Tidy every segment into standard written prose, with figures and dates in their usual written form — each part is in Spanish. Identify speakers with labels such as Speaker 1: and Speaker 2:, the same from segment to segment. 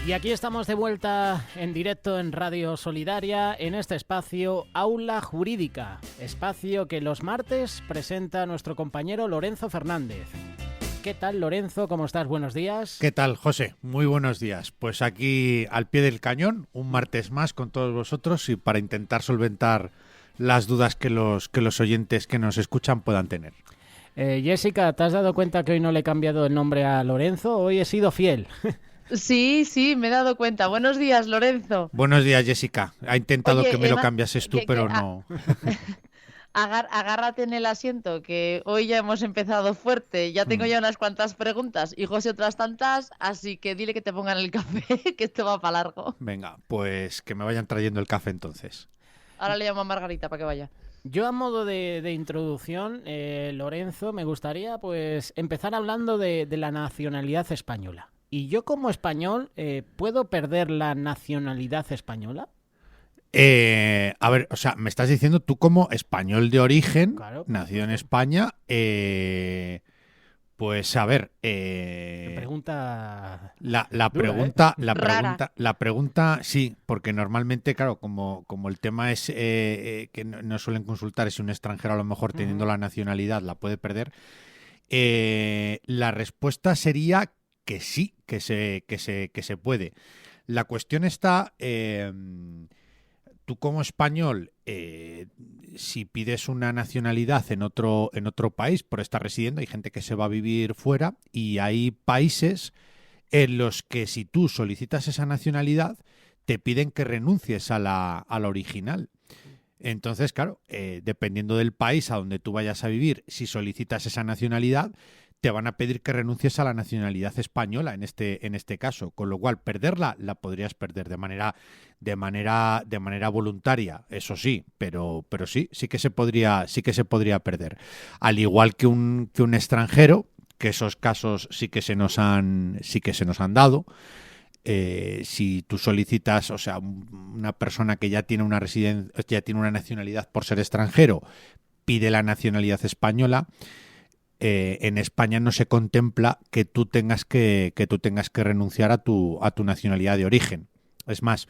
Speaker 1: Y aquí estamos de vuelta en directo en Radio Solidaria, en este espacio Aula Jurídica, espacio que los martes presenta nuestro compañero Lorenzo Fernández. ¿Qué tal, Lorenzo? ¿Cómo estás? Buenos días.
Speaker 2: ¿Qué tal, José? Muy buenos días. Pues aquí al pie del cañón, un martes más con todos vosotros y para intentar solventar las dudas que los oyentes que nos escuchan puedan tener.
Speaker 1: Jessica, ¿te has dado cuenta que hoy no le he cambiado el nombre a Lorenzo? Hoy he sido fiel.
Speaker 3: Sí, me he dado cuenta. Buenos días, Lorenzo.
Speaker 2: Buenos días, Jessica. Ha intentado
Speaker 3: Oye,
Speaker 2: que me lo cambiases tú, pero no.
Speaker 3: Agárrate en el asiento, que hoy ya hemos empezado fuerte. Ya tengo ya unas cuantas preguntas y José otras tantas, así que dile que te pongan el café, que esto va para largo.
Speaker 2: Venga, pues que me vayan trayendo el café entonces.
Speaker 3: Ahora le llamo a Margarita para que vaya.
Speaker 1: Yo a modo de introducción, Lorenzo, me gustaría pues empezar hablando de la nacionalidad española. ¿Y yo como español puedo perder la nacionalidad española?
Speaker 2: A ver, o sea, me estás diciendo tú como español de origen,
Speaker 1: Claro.
Speaker 2: nacido en España, pues a ver,
Speaker 1: Pregunta
Speaker 2: la
Speaker 1: dura,
Speaker 2: pregunta, sí, porque normalmente, claro, como el tema es que no suelen consultar es si un extranjero a lo mejor teniendo la nacionalidad la puede perder, la respuesta sería que sí, que se puede. La cuestión está, tú como español, si pides una nacionalidad en otro país por estar residiendo, hay gente que se va a vivir fuera y hay países en los que si tú solicitas esa nacionalidad te piden que renuncies a la original. Entonces, claro, dependiendo del país a donde tú vayas a vivir, si solicitas esa nacionalidad, te van a pedir que renuncies a la nacionalidad española en este caso, con lo cual perderla la podrías perder de manera voluntaria, eso sí, pero sí que se podría perder. Al igual que un extranjero, que esos casos sí que se nos han dado. Si tú solicitas, o sea, una persona que ya tiene una ya tiene una nacionalidad por ser extranjero, pide la nacionalidad española. En España no se contempla que tú tengas que renunciar a tu nacionalidad de origen. Es más,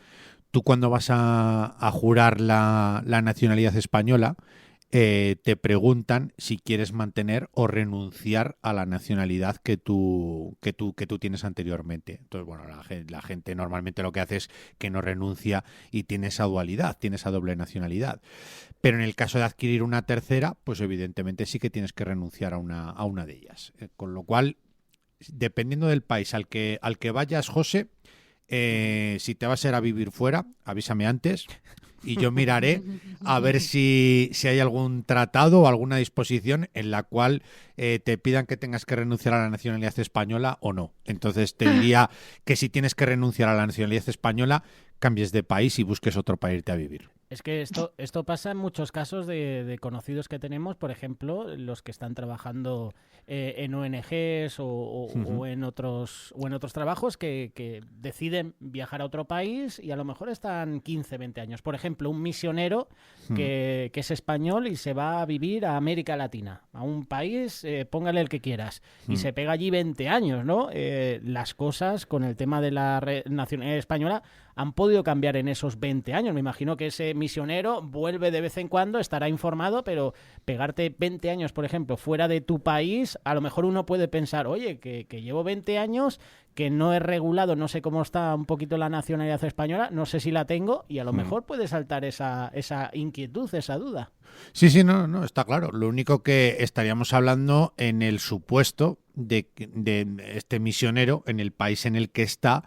Speaker 2: tú cuando vas a jurar la nacionalidad española, te preguntan si quieres mantener o renunciar a la nacionalidad que tú tienes anteriormente. Entonces, bueno, la gente normalmente lo que hace es que no renuncia y tiene esa dualidad, tiene esa doble nacionalidad. Pero en el caso de adquirir una tercera, pues evidentemente sí que tienes que renunciar a una de ellas. Con lo cual, dependiendo del país al que vayas, José, si te vas a ir a vivir fuera, avísame antes y yo miraré a ver si hay algún tratado o alguna disposición en la cual te pidan que tengas que renunciar a la nacionalidad española o no. Entonces te diría que si tienes que renunciar a la nacionalidad española, cambies de país y busques otro para irte a vivir.
Speaker 1: Es que esto pasa en muchos casos de conocidos que tenemos, por ejemplo, los que están trabajando en ONGs o en otros trabajos que deciden viajar a otro país y a lo mejor están 15, 20 años. Por ejemplo, un misionero que es español y se va a vivir a América Latina, a un país, póngale el que quieras, y se pega allí 20 años, ¿no? Las cosas con el tema de la nacionalidad española han podido cambiar en esos 20 años. Me imagino que ese misionero vuelve de vez en cuando, estará informado, pero pegarte 20 años, por ejemplo, fuera de tu país, a lo mejor uno puede pensar, oye, que llevo 20 años, que no he regulado, no sé cómo está un poquito la nacionalidad española, no sé si la tengo, y a lo mejor puede saltar esa inquietud, esa duda.
Speaker 2: Sí, no, está claro. Lo único que estaríamos hablando en el supuesto de este misionero en el país en el que está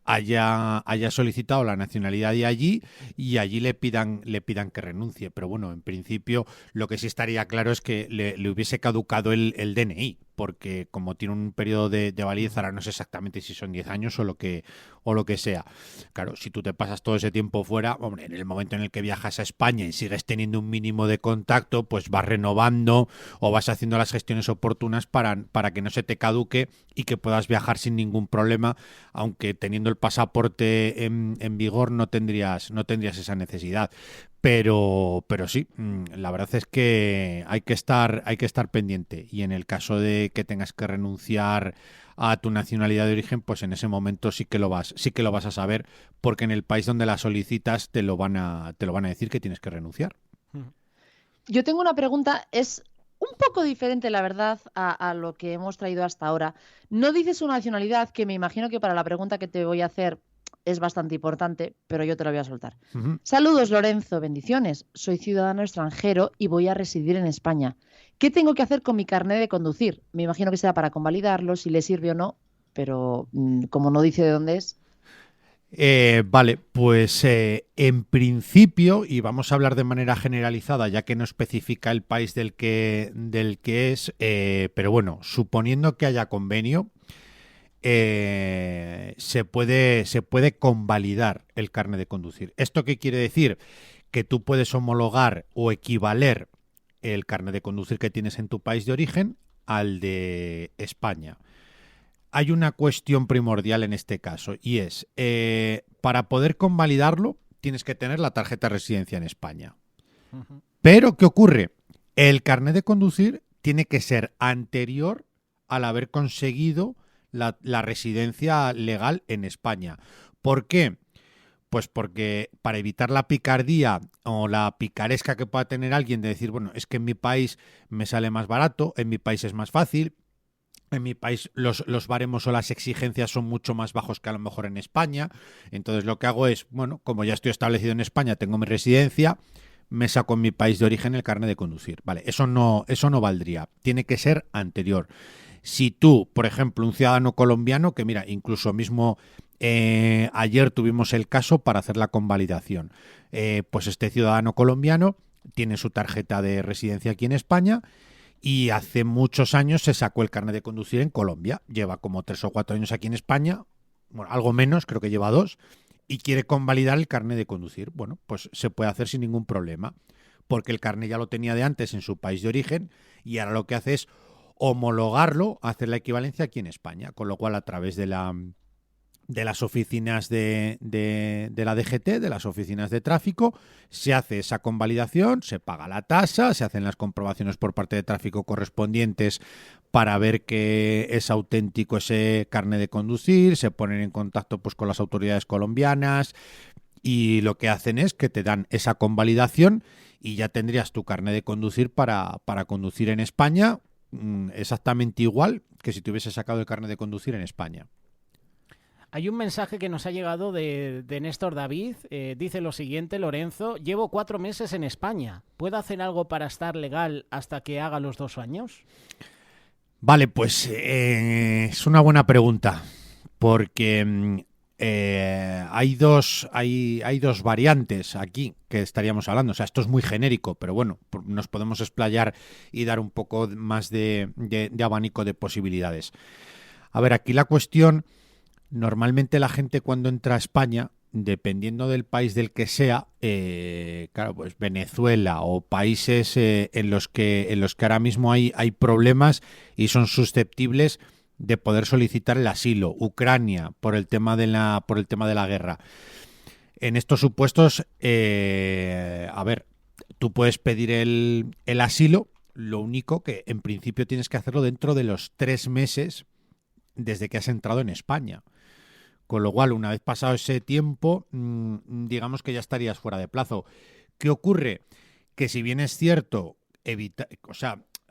Speaker 2: haya solicitado la nacionalidad de allí y allí le pidan que renuncie. Pero bueno, en principio lo que sí estaría claro es que le hubiese caducado el DNI, porque como tiene un periodo de validez, ahora no sé exactamente si son 10 años o lo que sea. Claro, si tú te pasas todo ese tiempo fuera, hombre, en el momento en el que viajas a España y sigues teniendo un mínimo de contacto, pues vas renovando o vas haciendo las gestiones oportunas para que no se te caduque y que puedas viajar sin ningún problema, aunque teniendo el pasaporte en vigor no tendrías esa necesidad. Pero sí, la verdad es que hay que estar pendiente. Y en el caso de que tengas que renunciar a tu nacionalidad de origen, pues en ese momento sí que lo vas a saber, porque en el país donde la solicitas te lo van a decir que tienes que renunciar.
Speaker 3: Yo tengo una pregunta, es un poco diferente, la verdad, a lo que hemos traído hasta ahora. No dices su nacionalidad, que me imagino que para la pregunta que te voy a hacer es bastante importante, pero yo te la voy a soltar.
Speaker 2: Ujú.
Speaker 3: Saludos, Lorenzo, bendiciones. Soy ciudadano extranjero y voy a residir en España. ¿Qué tengo que hacer con mi carnet de conducir? Me imagino que será para convalidarlo, si le sirve o no, pero como no dice de dónde es.
Speaker 2: Vale, pues en principio, y vamos a hablar de manera generalizada, ya que no especifica el país del que es, pero bueno, suponiendo que haya convenio, se puede convalidar el carnet de conducir. ¿Esto qué quiere decir? Que tú puedes homologar o equivaler el carnet de conducir que tienes en tu país de origen al de España. Hay una cuestión primordial en este caso y es, para poder convalidarlo, tienes que tener la tarjeta de residencia en España.
Speaker 1: Ujú.
Speaker 2: Pero, ¿qué ocurre? El carnet de conducir tiene que ser anterior al haber conseguido la residencia legal en España. ¿Por qué? Pues porque para evitar la picardía o la picaresca que pueda tener alguien de decir, bueno, es que en mi país me sale más barato, en mi país es más fácil, en mi país los baremos o las exigencias son mucho más bajos que a lo mejor en España. Entonces lo que hago es, bueno, como ya estoy establecido en España, tengo mi residencia, me saco en mi país de origen el carnet de conducir. Vale, eso no valdría. Tiene que ser anterior. Si tú, por ejemplo, un ciudadano colombiano, que mira, incluso mismo ayer tuvimos el caso para hacer la convalidación, pues este ciudadano colombiano tiene su tarjeta de residencia aquí en España y hace muchos años se sacó el carnet de conducir en Colombia. Lleva como 3 o 4 años aquí en España, bueno, algo menos, creo que lleva 2, y quiere convalidar el carnet de conducir. Bueno, pues se puede hacer sin ningún problema, porque el carnet ya lo tenía de antes en su país de origen y ahora lo que hace es homologarlo, hacer la equivalencia aquí en España, con lo cual a través de las oficinas de la DGT, de las oficinas de tráfico, se hace esa convalidación, se paga la tasa, se hacen las comprobaciones por parte de tráfico correspondientes para ver que es auténtico ese carnet de conducir, se ponen en contacto pues con las autoridades colombianas y lo que hacen es que te dan esa convalidación y ya tendrías tu carnet de conducir para conducir en España exactamente igual que si te hubiese sacado el carnet de conducir en España.
Speaker 1: Hay un mensaje que nos ha llegado de Néstor David. Dice lo siguiente, Lorenzo: llevo 4 meses en España. ¿Puedo hacer algo para estar legal hasta que haga los 2 años?
Speaker 2: Vale, pues es una buena pregunta, porque hay dos variantes aquí que estaríamos hablando. O sea, esto es muy genérico, pero bueno, nos podemos explayar y dar un poco más de abanico de posibilidades. A ver, aquí la cuestión... Normalmente la gente cuando entra a España, dependiendo del país del que sea, claro, pues Venezuela o países en los que ahora mismo hay problemas y son susceptibles de poder solicitar el asilo. Ucrania, por el tema de la guerra. En estos supuestos, a ver, tú puedes pedir el asilo, lo único que en principio tienes que hacerlo dentro de los 3 meses desde que has entrado en España. Con lo cual, una vez pasado ese tiempo, digamos que ya estarías fuera de plazo. ¿Qué ocurre? Que si bien es cierto,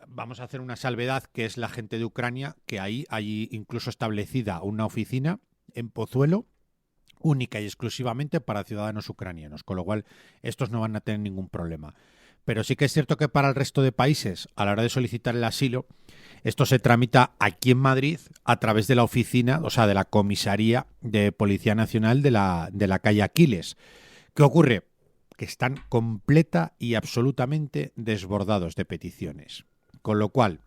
Speaker 2: vamos a hacer una salvedad, que es la gente de Ucrania, que hay incluso establecida una oficina en Pozuelo, única y exclusivamente para ciudadanos ucranianos, con lo cual estos no van a tener ningún problema. Pero sí que es cierto que para el resto de países, a la hora de solicitar el asilo, esto se tramita aquí en Madrid a través de la oficina, o sea, de la comisaría de Policía Nacional de la calle Aquiles. ¿Qué ocurre? Que están completa y absolutamente desbordados de peticiones. Con lo cual,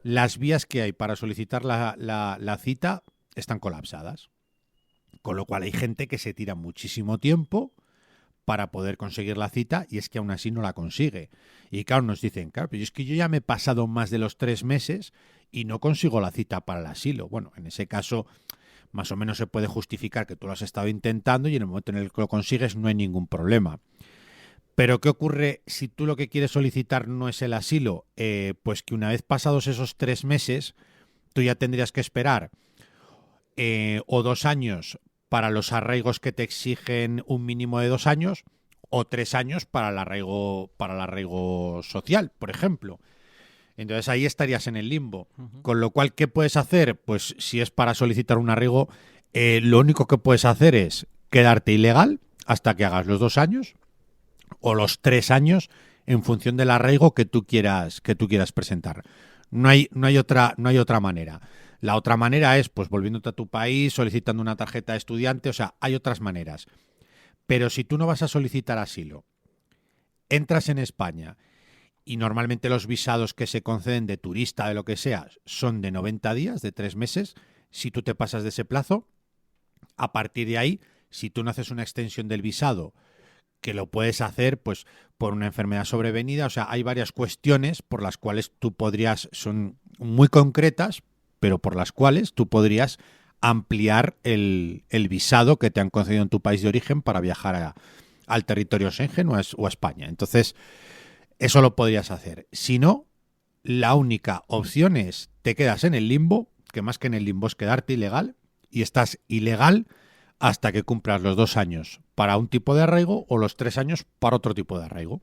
Speaker 2: las vías que hay para solicitar la cita están colapsadas. Con lo cual hay gente que se tira muchísimo tiempo para poder conseguir la cita y es que aún así no la consigue. Y claro, nos dicen, claro, pero es que yo ya me he pasado más de los 3 meses y no consigo la cita para el asilo. Bueno, en ese caso, más o menos se puede justificar que tú lo has estado intentando y en el momento en el que lo consigues no hay ningún problema. Pero ¿qué ocurre si tú lo que quieres solicitar no es el asilo? Pues que una vez pasados esos 3 meses, tú ya tendrías que esperar o 2 años para los arraigos que te exigen un mínimo de 2 años, o 3 años para el arraigo social, por ejemplo. Entonces ahí estarías en el limbo. Con lo cual, ¿qué puedes hacer? Pues si es para solicitar un arraigo, lo único que puedes hacer es quedarte ilegal hasta que hagas los 2 años o los 3 años en función del arraigo que tú quieras presentar. No hay otra manera. La otra manera es, pues, volviéndote a tu país, solicitando una tarjeta de estudiante. O sea, hay otras maneras. Pero si tú no vas a solicitar asilo, entras en España y normalmente los visados que se conceden de turista, de lo que sea, son de 90 días, de 3 meses. Si tú te pasas de ese plazo, a partir de ahí, si tú no haces una extensión del visado, que lo puedes hacer pues por una enfermedad sobrevenida, o sea, hay varias cuestiones por las cuales tú podrías, son muy concretas, pero por las cuales tú podrías ampliar el visado que te han concedido en tu país de origen para viajar al territorio Schengen o a España. Entonces, eso lo podrías hacer. Si no, la única opción es te quedas en el limbo, que más que en el limbo es quedarte ilegal, y estás ilegal hasta que cumplas los 2 años para un tipo de arraigo o los 3 años para otro tipo de arraigo.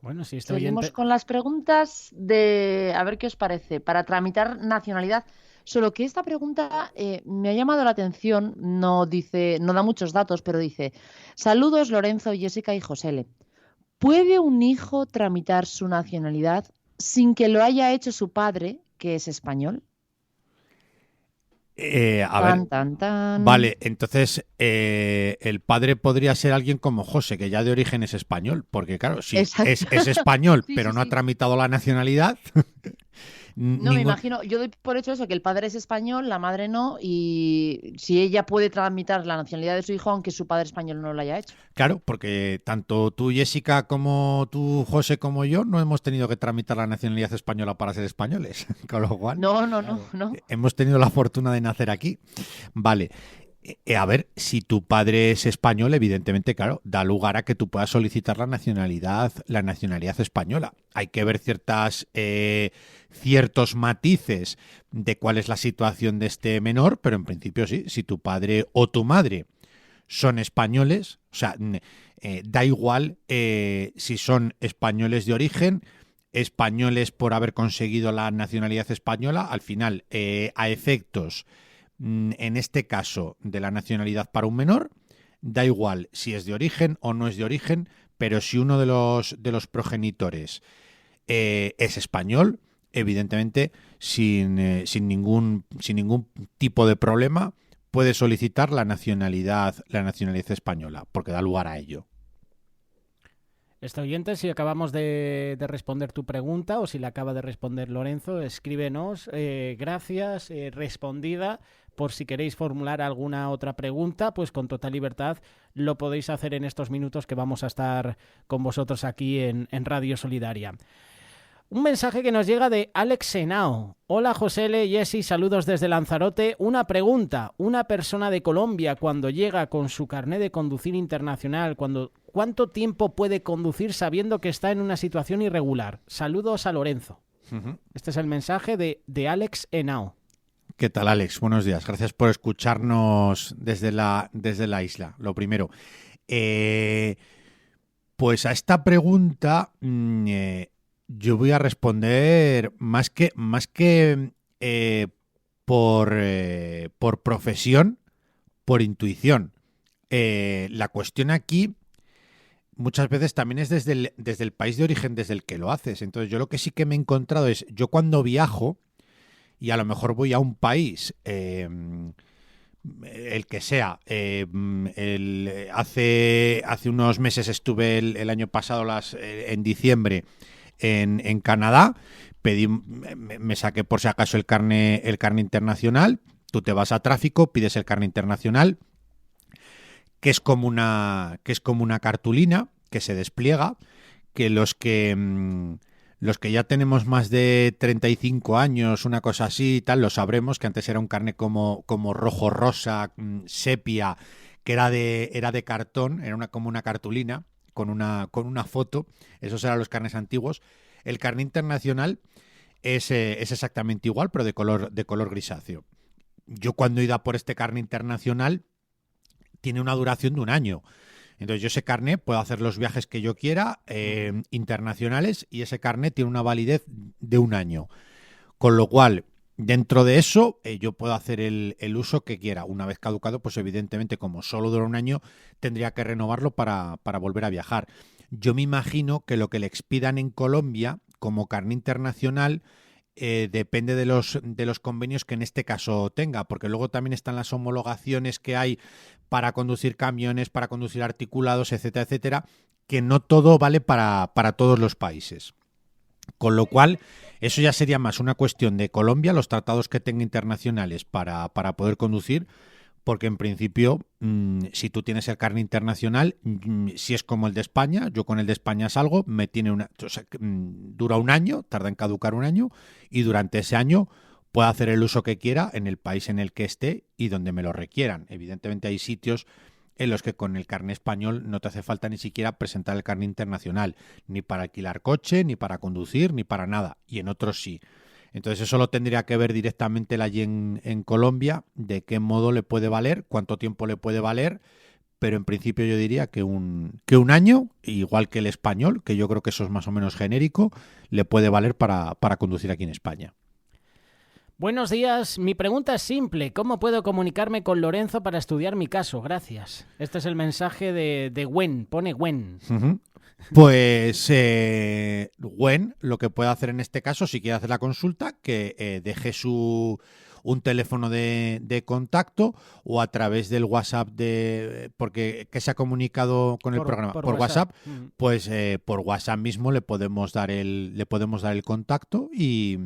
Speaker 1: Bueno, si estoy
Speaker 3: Seguimos con las preguntas de, a ver qué os parece, para tramitar nacionalidad. Solo que esta pregunta me ha llamado la atención, no dice, no da muchos datos, pero dice: saludos Lorenzo, Jessica y Josele. ¿Puede un hijo tramitar su nacionalidad sin que lo haya hecho su padre, que es español? Tan.
Speaker 2: Vale, entonces el padre podría ser alguien como José, que ya de origen es español, porque claro, si es español,
Speaker 3: Sí,
Speaker 2: pero
Speaker 3: sí,
Speaker 2: no ha
Speaker 3: sí.
Speaker 2: tramitado la nacionalidad.
Speaker 3: No, me imagino, yo doy por hecho eso, que el padre es español, la madre no, y si ella puede tramitar la nacionalidad de su hijo, aunque su padre español no lo haya hecho.
Speaker 2: Claro, porque tanto tú, Jessica, como tú, José, como yo, no hemos tenido que tramitar la nacionalidad española para ser españoles, con lo cual
Speaker 3: No.
Speaker 2: hemos tenido la fortuna de nacer aquí. Vale. A ver, si tu padre es español, evidentemente, claro, da lugar a que tú puedas solicitar la nacionalidad española. Hay que ver ciertos matices de cuál es la situación de este menor, pero en principio sí, si tu padre o tu madre son españoles, o sea, da igual si son españoles de origen, españoles por haber conseguido la nacionalidad española, al final, a efectos en este caso de la nacionalidad para un menor, da igual si es de origen o no es de origen, pero si uno de los progenitores es español, evidentemente sin ningún tipo de problema puede solicitar la nacionalidad española, porque da lugar a ello.
Speaker 1: oyente, si acabamos de responder tu pregunta o si la acaba de responder Lorenzo, escríbenos. Gracias, respondida. Por si queréis formular alguna otra pregunta, pues con total libertad lo podéis hacer en estos minutos que vamos a estar con vosotros aquí en Radio Solidaria. Un mensaje que nos llega de Alex Henao. Hola Josele, Jessy, saludos desde Lanzarote. Una pregunta, una persona de Colombia cuando llega con su carné de conducir internacional, ¿cuánto tiempo puede conducir sabiendo que está en una situación irregular? Saludos a Lorenzo. Este es el mensaje de Alex Henao.
Speaker 2: ¿Qué tal, Alex? Buenos días. Gracias por escucharnos desde la isla. Lo primero, pues a esta pregunta yo voy a responder más que por profesión, por intuición. La cuestión aquí muchas veces también es desde el país de origen desde el que lo haces. Entonces yo lo que sí que me he encontrado es, yo cuando viajo y a lo mejor voy a un país, el que sea, hace unos meses estuve el año pasado, en diciembre, en Canadá, me saqué por si acaso el carné internacional. Tú te vas a tráfico, pides el carné internacional, que es como una cartulina que se despliega, que los que ya tenemos más de 35 años, una cosa así y tal, lo sabremos, que antes era un carné como rojo rosa, sepia, que era de cartón, era como una cartulina con una foto. Esos eran los carnés antiguos. El carné internacional es exactamente igual, pero de color grisáceo. Yo cuando he ido a por este carné internacional tiene una duración de un año. Entonces yo ese carné puedo hacer los viajes que yo quiera internacionales, y ese carné tiene una validez de un año. Con lo cual, dentro de eso, yo puedo hacer el uso que quiera. Una vez caducado, pues evidentemente, como solo dura un año, tendría que renovarlo para volver a viajar. Yo me imagino que lo que le expidan en Colombia como carné internacional depende de los convenios que en este caso tenga, porque luego también están las homologaciones que hay para conducir camiones, para conducir articulados, etcétera, etcétera, que no todo vale para todos los países. Con lo cual, eso ya sería más una cuestión de Colombia, los tratados que tenga internacionales para poder conducir, porque en principio, si tú tienes el carné internacional, si es como el de España, yo con el de España salgo, dura un año, tarda en caducar un año, y durante ese año puedo hacer el uso que quiera en el país en el que esté y donde me lo requieran. Evidentemente hay sitios en los que con el carné español no te hace falta ni siquiera presentar el carné internacional, ni para alquilar coche, ni para conducir, ni para nada, y en otros sí. Entonces eso lo tendría que ver directamente allí en Colombia, de qué modo le puede valer, cuánto tiempo le puede valer, pero en principio yo diría que un año, igual que el español, que yo creo que eso es más o menos genérico, le puede valer para conducir aquí en España.
Speaker 1: Buenos días, mi pregunta es simple. ¿Cómo puedo comunicarme con Lorenzo para estudiar mi caso? Gracias. Este es el mensaje de Gwen, pone Gwen.
Speaker 2: Uh-huh. Pues Gwen lo que puede hacer en este caso, si quiere hacer la consulta, que deje un teléfono de contacto, o a través del WhatsApp porque se ha comunicado con el programa por WhatsApp, pues por WhatsApp mismo le podemos dar el contacto y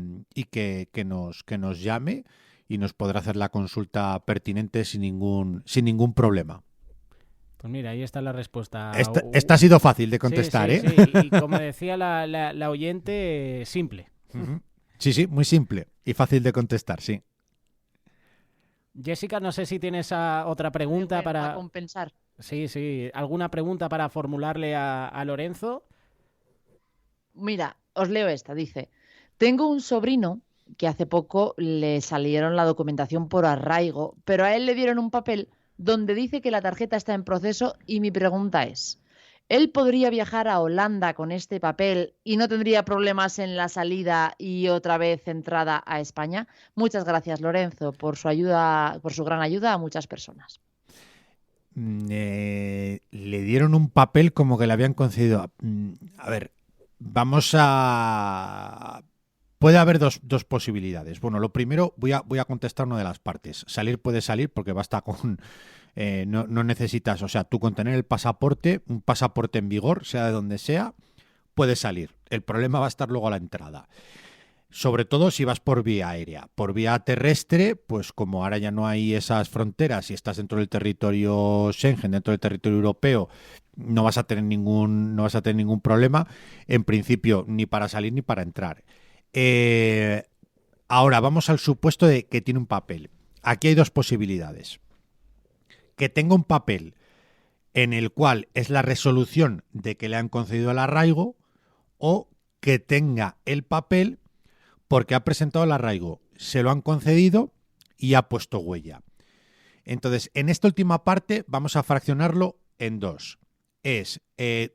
Speaker 2: que nos llame y nos podrá hacer la consulta pertinente sin ningún problema.
Speaker 1: Pues mira, ahí está la respuesta.
Speaker 2: Esta ha sido fácil de contestar,
Speaker 1: sí,
Speaker 2: ¿eh?
Speaker 1: Sí. Y como decía la oyente, simple.
Speaker 2: Uh-huh. Sí, muy simple y fácil de contestar, sí.
Speaker 1: Jessica, no sé si tienes otra pregunta para
Speaker 3: compensar.
Speaker 1: Sí, ¿alguna pregunta para formularle a Lorenzo?
Speaker 3: Mira, os leo esta, dice: tengo un sobrino que hace poco le salieron la documentación por arraigo, pero a él le dieron un papel donde dice que la tarjeta está en proceso, y mi pregunta es: ¿él podría viajar a Holanda con este papel y no tendría problemas en la salida y otra vez entrada a España? Muchas gracias, Lorenzo, por su ayuda, por su gran ayuda a muchas personas.
Speaker 2: Le dieron un papel como que le habían concedido. A ver, puede haber dos posibilidades. Bueno, lo primero, voy a contestar una de las partes. Salir puede salir, porque basta con... no necesitas, o sea, tú con tener el pasaporte, un pasaporte en vigor, sea de donde sea, puede salir. El problema va a estar luego a la entrada. Sobre todo si vas por vía aérea. Por vía terrestre, pues como ahora ya no hay esas fronteras y estás dentro del territorio Schengen, dentro del territorio europeo, no vas a tener ningún problema, en principio, ni para salir ni para entrar. Ahora vamos al supuesto de que tiene un papel. Aquí hay dos posibilidades. Que tenga un papel en el cual es la resolución de que le han concedido el arraigo, o que tenga el papel porque ha presentado el arraigo, se lo han concedido y ha puesto huella. Entonces, en esta última parte vamos a fraccionarlo en dos.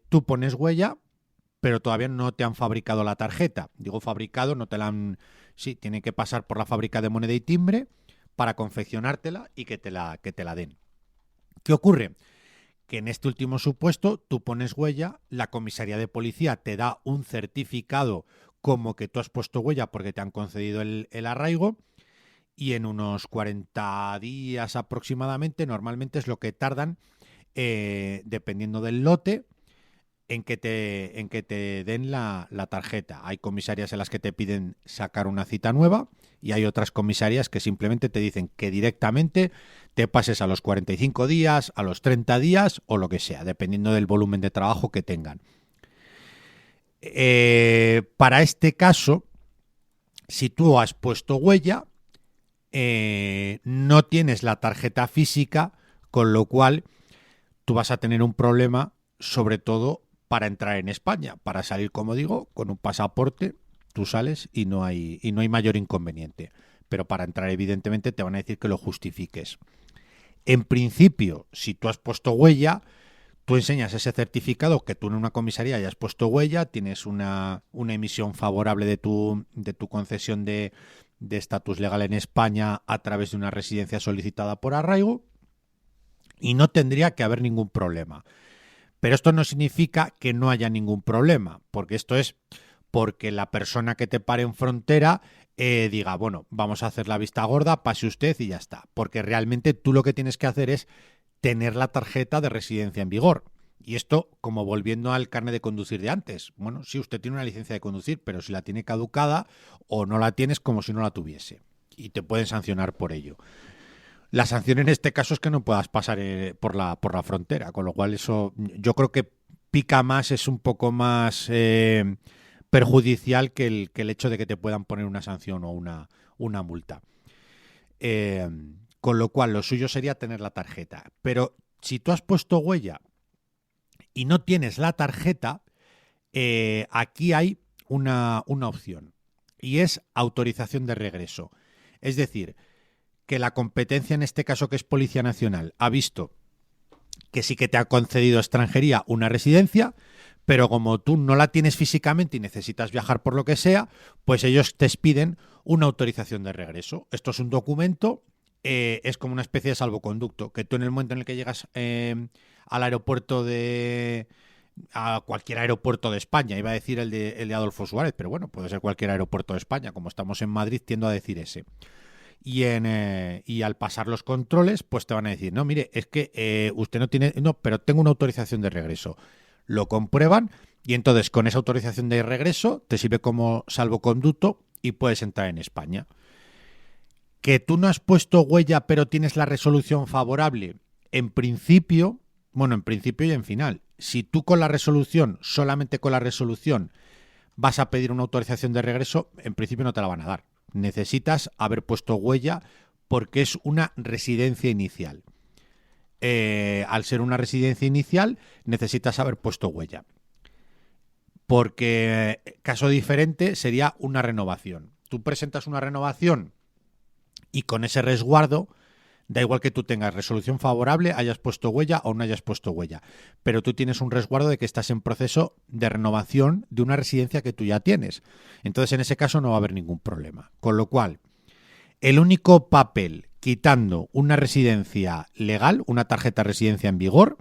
Speaker 2: Tú pones huella, pero todavía no te han fabricado la tarjeta. Digo fabricado, no te la han... Sí, tiene que pasar por la fábrica de moneda y timbre para confeccionártela y que te la den. ¿Qué ocurre? Que en este último supuesto tú pones huella, la comisaría de policía te da un certificado como que tú has puesto huella porque te han concedido el arraigo, y en unos 40 días aproximadamente, normalmente es lo que tardan, dependiendo del lote, en que te den la tarjeta. Hay comisarías en las que te piden sacar una cita nueva, y hay otras comisarías que simplemente te dicen que directamente te pases a los 45 días, a los 30 días o lo que sea, dependiendo del volumen de trabajo que tengan. Para este caso, si tú has puesto huella, no tienes la tarjeta física, con lo cual tú vas a tener un problema, sobre todo para entrar en España. Para salir, como digo, con un pasaporte, tú sales y no hay mayor inconveniente. Pero para entrar, evidentemente, te van a decir que lo justifiques. En principio, si tú has puesto huella, tú enseñas ese certificado que tú en una comisaría hayas puesto huella, tienes una emisión favorable de tu concesión de estatus legal en España a través de una residencia solicitada por arraigo y no tendría que haber ningún problema. Pero esto no significa que no haya ningún problema, porque esto es porque la persona que te pare en frontera diga, bueno, vamos a hacer la vista gorda, pase usted y ya está. Porque realmente tú lo que tienes que hacer es tener la tarjeta de residencia en vigor. Y esto, como volviendo al carnet de conducir de antes. Bueno, sí, usted tiene una licencia de conducir, pero si la tiene caducada o no la tienes, como si no la tuviese. Y te pueden sancionar por ello. La sanción en este caso es que no puedas pasar por la frontera, con lo cual eso yo creo que pica más, es un poco más perjudicial que el hecho de que te puedan poner una sanción o una multa. Con lo cual lo suyo sería tener la tarjeta. Pero si tú has puesto huella y no tienes la tarjeta, aquí hay una opción y es autorización de regreso. Es decir, que la competencia, en este caso que es Policía Nacional, ha visto que sí que te ha concedido extranjería una residencia, pero como tú no la tienes físicamente y necesitas viajar por lo que sea, pues ellos te piden una autorización de regreso. Esto es un documento, es como una especie de salvoconducto, que tú en el momento en el que llegas al aeropuerto a cualquier aeropuerto de España, iba a decir el de Adolfo Suárez, pero bueno, puede ser cualquier aeropuerto de España, como estamos en Madrid, tiendo a decir ese. Y al pasar los controles, pues te van a decir, no, mire, es que usted no tiene, no, pero tengo una autorización de regreso. Lo comprueban y entonces con esa autorización de regreso te sirve como salvoconducto y puedes entrar en España. Que tú no has puesto huella pero tienes la resolución favorable, en principio y en final. Si tú con la resolución, solamente con la resolución, vas a pedir una autorización de regreso, en principio no te la van a dar. Necesitas haber puesto huella porque es una residencia inicial. Al ser una residencia inicial, necesitas haber puesto huella. Porque caso diferente sería una renovación. Tú presentas una renovación y con ese resguardo, da igual que tú tengas resolución favorable, hayas puesto huella o no hayas puesto huella. Pero tú tienes un resguardo de que estás en proceso de renovación de una residencia que tú ya tienes. Entonces, en ese caso no va a haber ningún problema. Con lo cual, el único papel quitando una residencia legal, una tarjeta de residencia en vigor,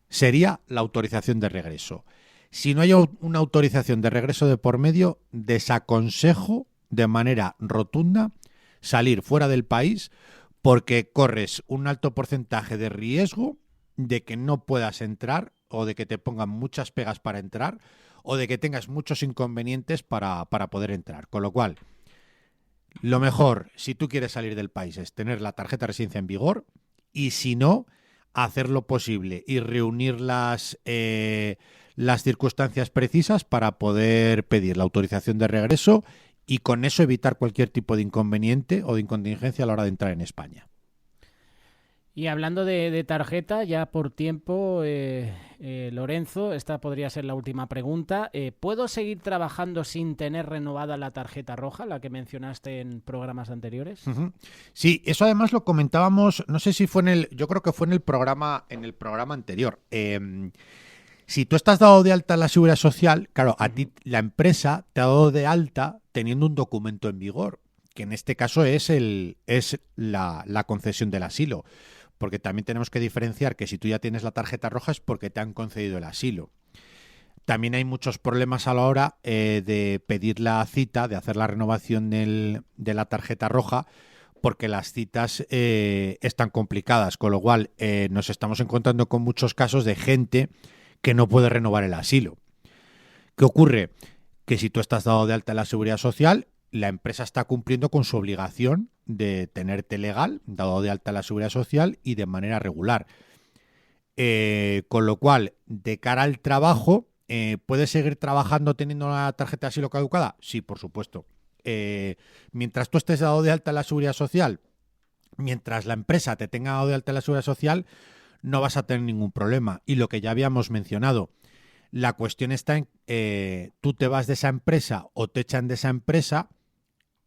Speaker 2: sería la autorización de regreso. Si no hay una autorización de regreso de por medio, desaconsejo de manera rotunda salir fuera del país porque corres un alto porcentaje de riesgo de que no puedas entrar o de que te pongan muchas pegas para entrar o de que tengas muchos inconvenientes para poder entrar. Con lo cual, lo mejor, si tú quieres salir del país, es tener la tarjeta de residencia en vigor y si no, hacer lo posible y reunir las circunstancias precisas para poder pedir la autorización de regreso y con eso evitar cualquier tipo de inconveniente o de incontingencia a la hora de entrar en España.
Speaker 1: Y hablando de tarjeta, ya por tiempo, Lorenzo, esta podría ser la última pregunta. ¿Puedo seguir trabajando sin tener renovada la tarjeta roja, la que mencionaste en programas anteriores?
Speaker 2: Uh-huh. Sí, eso además lo comentábamos, no sé si fue yo creo que fue en el programa anterior. Si tú estás dado de alta en la Seguridad Social, claro, a ti la empresa te ha dado de alta teniendo un documento en vigor, que en este caso es la concesión del asilo. Porque también tenemos que diferenciar que si tú ya tienes la tarjeta roja es porque te han concedido el asilo. También hay muchos problemas a la hora de pedir la cita, de hacer la renovación de la tarjeta roja, porque las citas están complicadas, con lo cual nos estamos encontrando con muchos casos de gente que no puede renovar el asilo. ¿Qué ocurre? Que si tú estás dado de alta en la Seguridad Social, la empresa está cumpliendo con su obligación de tenerte legal, dado de alta en la Seguridad Social y de manera regular. Con lo cual, de cara al trabajo, ¿puedes seguir trabajando teniendo la tarjeta de asilo caducada? Sí, por supuesto. Mientras tú estés dado de alta en la Seguridad Social, mientras la empresa te tenga dado de alta en la Seguridad Social, no vas a tener ningún problema. Y lo que ya habíamos mencionado, la cuestión está en tú te vas de esa empresa o te echan de esa empresa,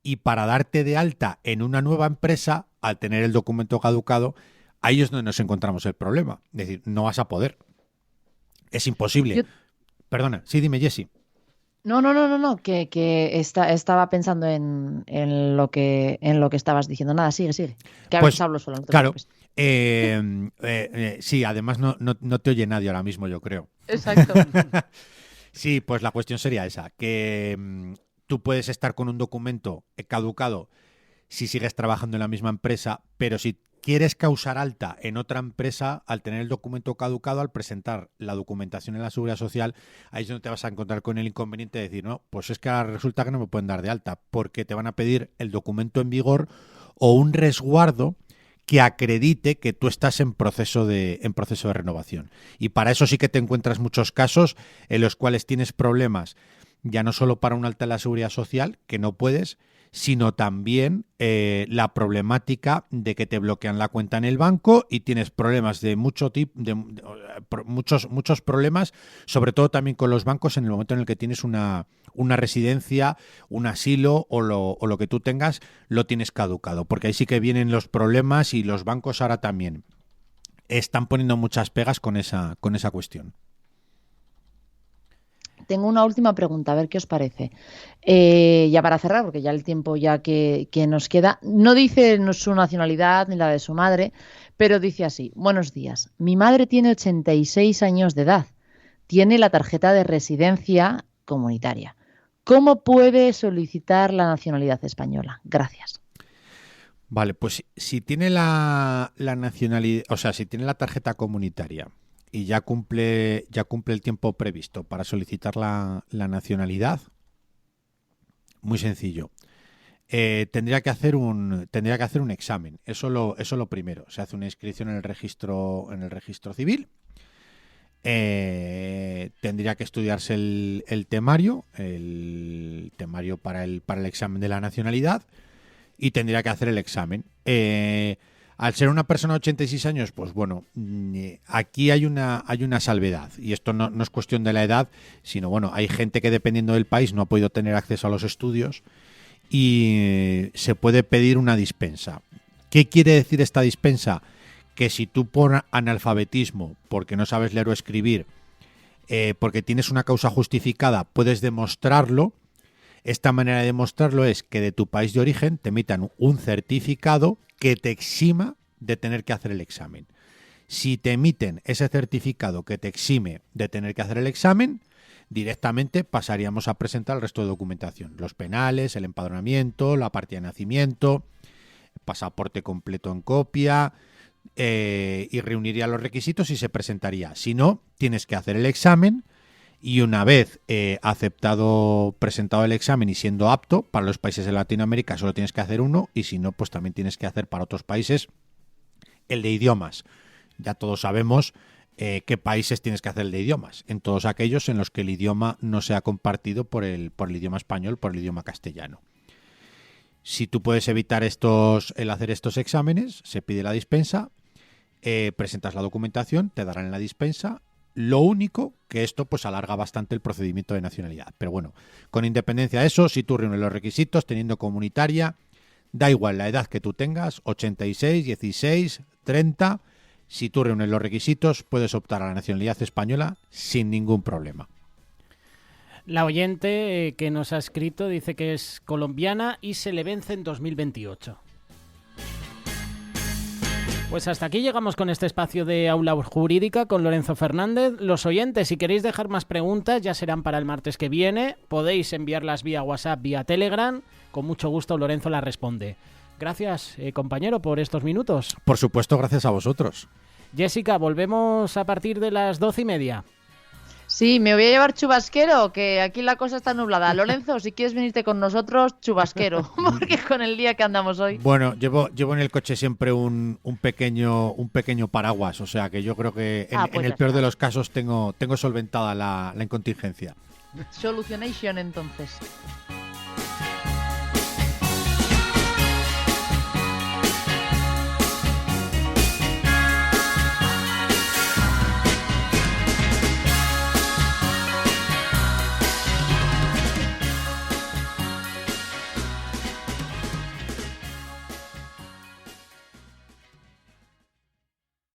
Speaker 2: y para darte de alta en una nueva empresa, al tener el documento caducado, ahí es donde nos encontramos el problema. Es decir, no vas a poder. Es imposible. Perdona, sí, dime, Jessy.
Speaker 3: No, que estaba pensando en lo que estabas diciendo. Nada, sigue. Que a veces hablo solo. No te
Speaker 2: claro,
Speaker 3: preocupes.
Speaker 2: sí, además no te oye nadie ahora mismo, yo creo.
Speaker 3: Exacto.
Speaker 2: Sí, pues la cuestión sería esa, que tú puedes estar con un documento caducado si sigues trabajando en la misma empresa, pero si quieres causar alta en otra empresa, al tener el documento caducado, al presentar la documentación en la Seguridad Social, ahí es donde te vas a encontrar con el inconveniente de decir, no, pues es que ahora resulta que no me pueden dar de alta, porque te van a pedir el documento en vigor o un resguardo que acredite que tú estás en proceso de renovación. Y para eso sí que te encuentras muchos casos en los cuales tienes problemas, ya no solo para un alta en la Seguridad Social, que no puedes, sino también la problemática de que te bloquean la cuenta en el banco y tienes problemas de muchos problemas, sobre todo también con los bancos en el momento en el que tienes una residencia, un asilo o lo que tú tengas, lo tienes caducado, porque ahí sí que vienen los problemas y los bancos ahora también están poniendo muchas pegas con esa cuestión.
Speaker 3: Tengo una última pregunta, a ver qué os parece. Ya para cerrar, porque ya el tiempo ya que nos queda, no dice su nacionalidad ni la de su madre, pero dice así: buenos días, mi madre tiene 86 años de edad, tiene la tarjeta de residencia comunitaria. ¿Cómo puede solicitar la nacionalidad española? Gracias.
Speaker 2: Vale, pues si tiene la nacionalidad, o sea, si tiene la tarjeta comunitaria y ya cumple el tiempo previsto para solicitar la nacionalidad, muy sencillo. Tendría que hacer un examen. Eso lo primero. Se hace una inscripción en el registro civil. Tendría que estudiarse el temario para el examen de la nacionalidad, y tendría que hacer el examen. Al ser una persona de 86 años, pues bueno, aquí hay una salvedad, y esto no es cuestión de la edad, sino bueno, hay gente que dependiendo del país no ha podido tener acceso a los estudios y se puede pedir una dispensa. ¿Qué quiere decir esta dispensa? Que si tú por analfabetismo, porque no sabes leer o escribir, porque tienes una causa justificada, puedes demostrarlo. Esta manera de demostrarlo es que de tu país de origen te emitan un certificado que te exima de tener que hacer el examen. Si te emiten ese certificado que te exime de tener que hacer el examen, directamente pasaríamos a presentar el resto de documentación. Los penales, el empadronamiento, la partida de nacimiento, pasaporte completo en copia, y reuniría los requisitos y se presentaría. Si no, tienes que hacer el examen. Y una vez presentado el examen y siendo apto, para los países de Latinoamérica solo tienes que hacer uno, y si no, pues también tienes que hacer para otros países el de idiomas. Ya todos sabemos qué países tienes que hacer el de idiomas, en todos aquellos en los que el idioma no sea compartido por el idioma español, por el idioma castellano. Si tú puedes evitar el hacer estos exámenes, se pide la dispensa, presentas la documentación, te darán la dispensa. Lo único que esto pues alarga bastante el procedimiento de nacionalidad. Pero bueno, con independencia de eso, si tú reúnes los requisitos, teniendo comunitaria, da igual la edad que tú tengas, 86, 16, 30, si tú reúnes los requisitos, puedes optar a la nacionalidad española sin ningún problema.
Speaker 1: La oyente que nos ha escrito dice que es colombiana y se le vence en 2028. Pues hasta aquí llegamos con este espacio de Aula Jurídica con Lorenzo Fernández. Los oyentes, si queréis dejar más preguntas, ya serán para el martes que viene. Podéis enviarlas vía WhatsApp, vía Telegram. Con mucho gusto Lorenzo las responde. Gracias, compañero, por estos minutos.
Speaker 2: Por supuesto, gracias a vosotros.
Speaker 1: Jessica, volvemos a partir de las 12:30.
Speaker 3: Sí, me voy a llevar chubasquero, que aquí la cosa está nublada. Lorenzo, si quieres venirte con nosotros, chubasquero, porque con el día que andamos hoy.
Speaker 2: Bueno, llevo en el coche siempre un pequeño paraguas, o sea que yo creo que en el peor de los casos tengo solventada la incontingencia.
Speaker 3: Solutionation, entonces.